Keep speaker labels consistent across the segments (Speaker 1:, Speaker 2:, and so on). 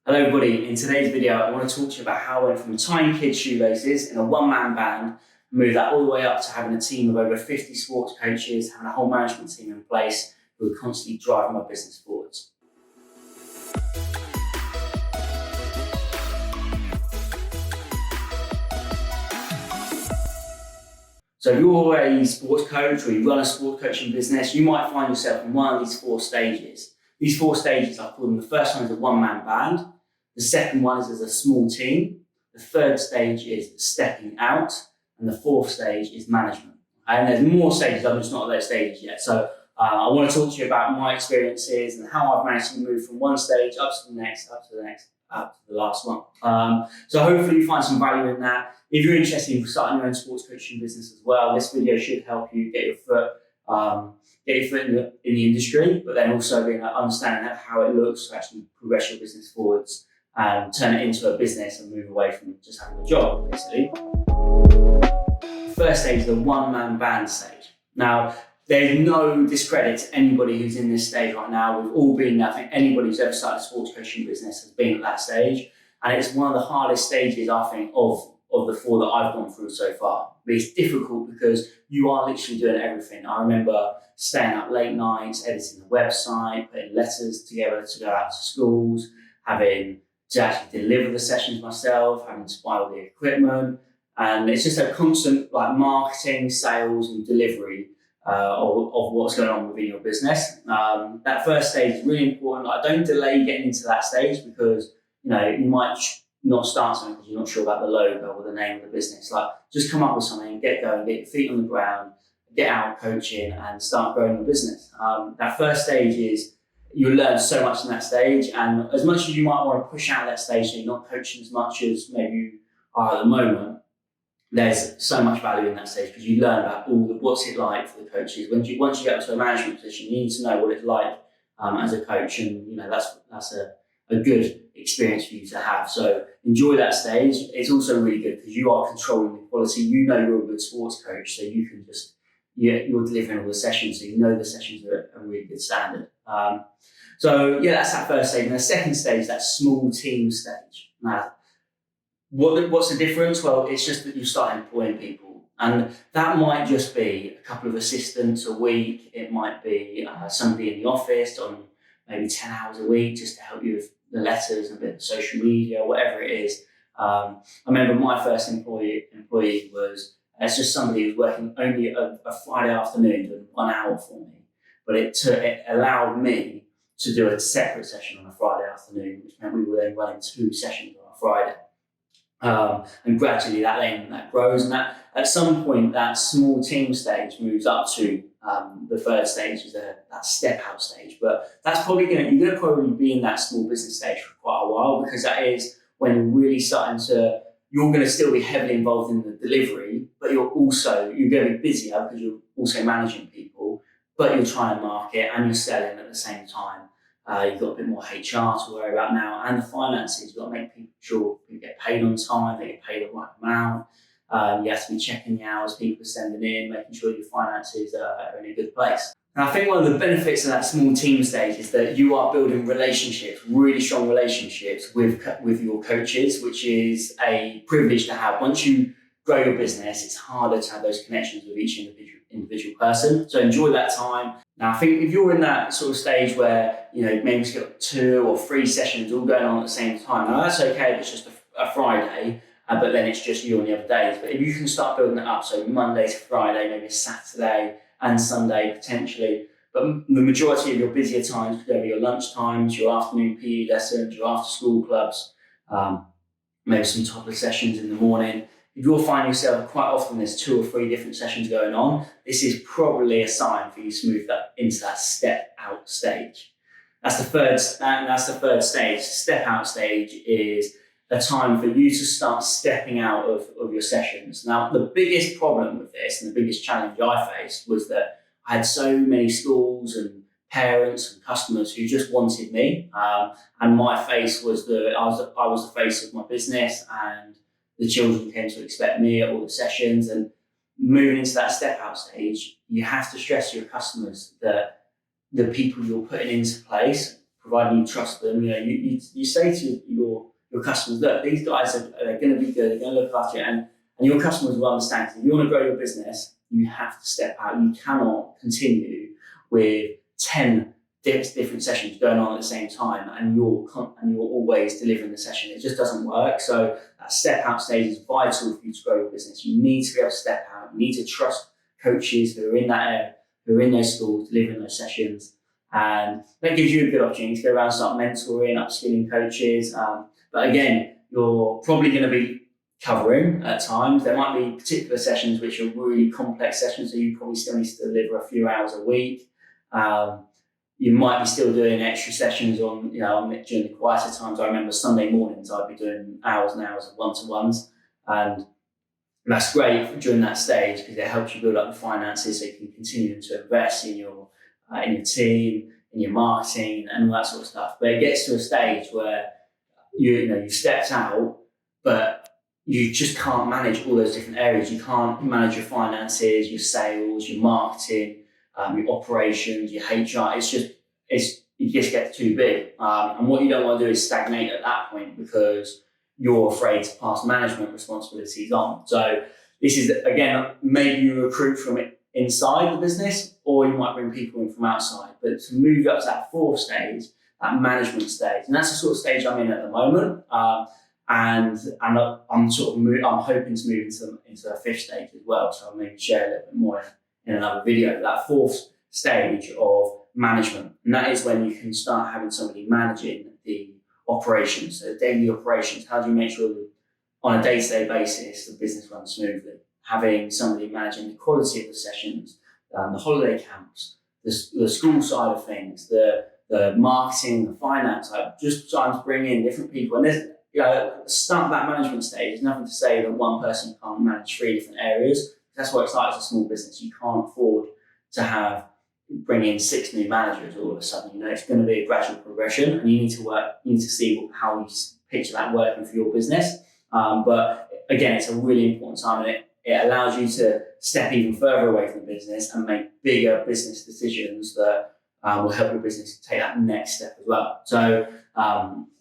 Speaker 1: Hello everybody, in today's video I want to talk to you about how I went from tiny kid shoelaces in a one-man band, moved that all the way up to having a team of over 50 sports coaches, having a whole management team in place who are constantly driving my business forwards. So if you're a sports coach or you run a sports coaching business, you might find yourself in one of these four stages. These four stages, I call them, the first one is a one-man band. The second one is as a small team. The third stage is stepping out. And the fourth stage is management. And there's more stages, I'm just not at those stages yet. So I want to talk to you about my experiences and how I've managed to move from one stage up to the next, up to the last one. So hopefully you find some value in that. If you're interested in starting your own sports coaching business as well, this video should help you get your foot in the industry, but then also being understanding how it looks to actually progress your business forwards and turn it into a business and move away from just having a job, basically. The first stage is the one-man band stage. Now, there's no discredit to anybody who's in this stage right now. We've all been there. I think anybody who's ever started a sports coaching business has been at that stage. And it's one of the hardest stages, I think, of the four that I've gone through so far. But it's difficult because you are literally doing everything. I remember staying up late nights, editing the website, putting letters together to go out to schools, having to actually deliver the sessions myself, having to buy all the equipment. And it's just a constant marketing, sales and delivery of what's going on within your business. That first stage is really important. Don't delay getting into that stage because you might not start something because you're not sure about the logo or the name of the business. Just come up with something, get going, get your feet on the ground, get out coaching and start growing your business. That first stage is, you'll learn so much in that stage, and as much as you might want to push out that stage so you're not coaching as much as maybe you are at the moment, there's so much value in that stage because you learn about what's it like for the coaches. Once you get up to a management position, you need to know what it's like as a coach, and that's a good experience for you to have. So enjoy that stage. It's also really good because you are controlling the quality. You're a good sports coach, so you can you're delivering all the sessions, so the sessions are a really good standard. That's that first stage. And the second stage, that small team stage. Now, what's the difference? Well, it's just that you start employing people, and that might just be a couple of assistants a week. It might be somebody in the office on maybe 10 hours a week just to help you with the letters and a bit of social media, whatever it is. I remember my first employee was just somebody who was working only a Friday afternoon, doing 1 hour for me. But it allowed me to do a separate session on a Friday afternoon, which meant we were then running 2 sessions on a Friday. And gradually that grows, and that at some point that small team stage moves up to the third stage, is that step out stage. But that's probably you're gonna be in that small business stage for quite a while, because that is when you're really you're going to still be heavily involved in the delivery, but you're going to be busier because you're also managing people, but you're trying to market and you're selling at the same time. You've got a bit more HR to worry about now, and the finances. You've got to make sure people get paid on time, they get paid the right amount. You have to be checking the hours people are sending in, making sure your finances are in a good place. And I think one of the benefits of that small team stage is that you are building relationships, really strong relationships with your coaches, which is a privilege to have. Once you grow your business, it's harder to have those connections with each individual person. So enjoy that time. Now, I think if you're in that sort of stage where, maybe you've got 2 or 3 sessions all going on at the same time, now that's okay if it's just a Friday, but then it's just you on the other days. But if you can start building it up, so Monday to Friday, maybe Saturday and Sunday potentially, but the majority of your busier times could be your lunch times, your afternoon PE lessons, your after school clubs, maybe some topless sessions in the morning. If you're finding yourself quite often there's 2 or 3 different sessions going on, this is probably a sign for you to move that into that step out stage. That's the third stage. Step out stage is a time for you to start stepping out of your sessions. Now, the biggest problem with this and the biggest challenge I faced was that I had so many schools and parents and customers who just wanted me, and my face was I was the face of my business, and the children came to expect me at all the sessions. And moving into that step out stage, you have to stress to your customers that the people you're putting into place providing you trust them. You say to your customers, look, these guys are going to be good. They're going to look after you, and your customers will understand. If you want to grow your business, you have to step out. You cannot continue with 10 different sessions going on at the same time, and you're always delivering the session. It just doesn't work. So that step out stage is vital for you to grow your business. You need to be able to step out. You need to trust coaches who are in that area, who are in those schools, delivering those sessions. And that gives you a good opportunity to go around and start mentoring, upskilling coaches. But again, you're probably going to be covering at times. There might be particular sessions which are really complex sessions, so you probably still need to deliver a few hours a week. You might be still doing extra sessions on, during the quieter times. I remember Sunday mornings I'd be doing hours and hours of one-to-ones, and that's great during that stage because it helps you build up the finances so you can continue to invest in your team, in your marketing, and all that sort of stuff. But it gets to a stage where you've stepped out, but you just can't manage all those different areas. You can't manage your finances, your sales, your marketing, your operations, your HR. It just gets too big. And what you don't want to do is stagnate at that point because you're afraid to pass management responsibilities on. So this is, again, maybe you recruit from inside the business, or you might bring people in from outside. But to move up to that fourth stage, that management stage, and that's the sort of stage I'm in at the moment. And I'm hoping to move into a fifth stage as well. So I'll maybe share a little bit more in another video. That fourth stage of management, and that is when you can start having somebody managing the operations, so daily operations. How do you make sure that on a day-to-day basis the business runs smoothly? Having somebody managing the quality of the sessions, the holiday camps, the school side of things, the marketing, the finance. Just trying to bring in different people. And there's, start that management stage. There's nothing to say that one person can't manage 3 different areas. That's what it's like as a small business. You can't afford to bring in 6 new managers all of a sudden. It's going to be a gradual progression, and you need to see how you picture that working for your business. But again, it's a really important time, and it allows you to step even further away from the business and make bigger business decisions that will help your business take that next step as well. So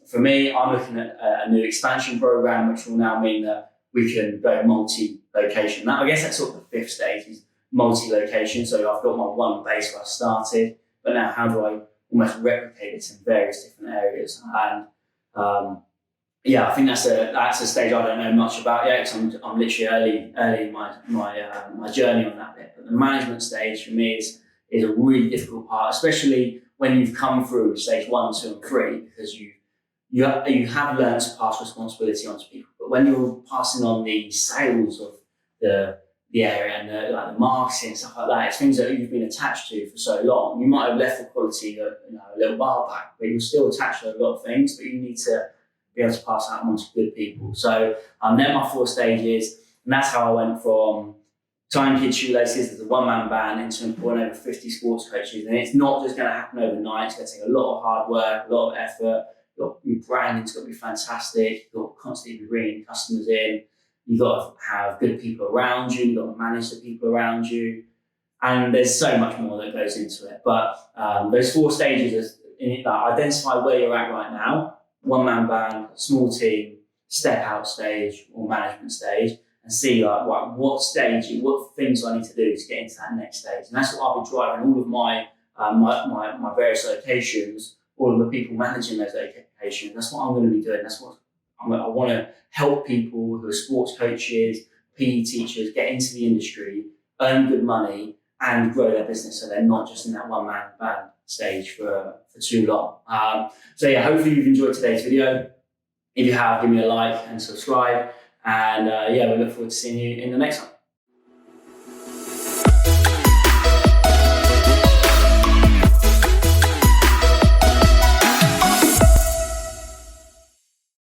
Speaker 1: for me, I'm looking at a new expansion program, which will now mean that we can go multi-location. Now, I guess that's sort of the fifth stage, is multi-location. So I've got my one base where I started, but now how do I almost replicate it in various different areas? And I think that's a stage I don't know much about yet, because I'm literally early in my journey on that bit. But the management stage for me is a really difficult part, especially when you've come through stage 1, 2, and 3, because you have learned to pass responsibility on to people. But when you're passing on the sales of the area and the marketing and stuff like that, it's things that you've been attached to for so long. You might have left the quality a little while back, but you're still attached to a lot of things. But you need to be able to pass that on to good people. So they're my 4 stages, and that's how I went from Time Kids Shoelaces as a one-man band into employing over 50 sports coaches. And it's not just going to happen overnight. It's going to take a lot of hard work, a lot of effort. Your branding's got to be fantastic. You've got to constantly be bringing customers in. You've got to have good people around you. You've got to manage the people around you. And there's so much more that goes into it. But those 4 stages, identify where you're at right now. One-man band, small team, step-out stage or management stage, and see what things I need to do to get into that next stage. And that's what I'll be driving all of my various locations, all of the people managing those locations. That's what I'm going to be doing. That's what I want to help people who are sports coaches, PE teachers get into the industry, earn good money, and grow their business so they're not just in that one-man band stage for too long. Hopefully you've enjoyed today's video. If you have, give me a like and subscribe. And we look forward to seeing you in the next one.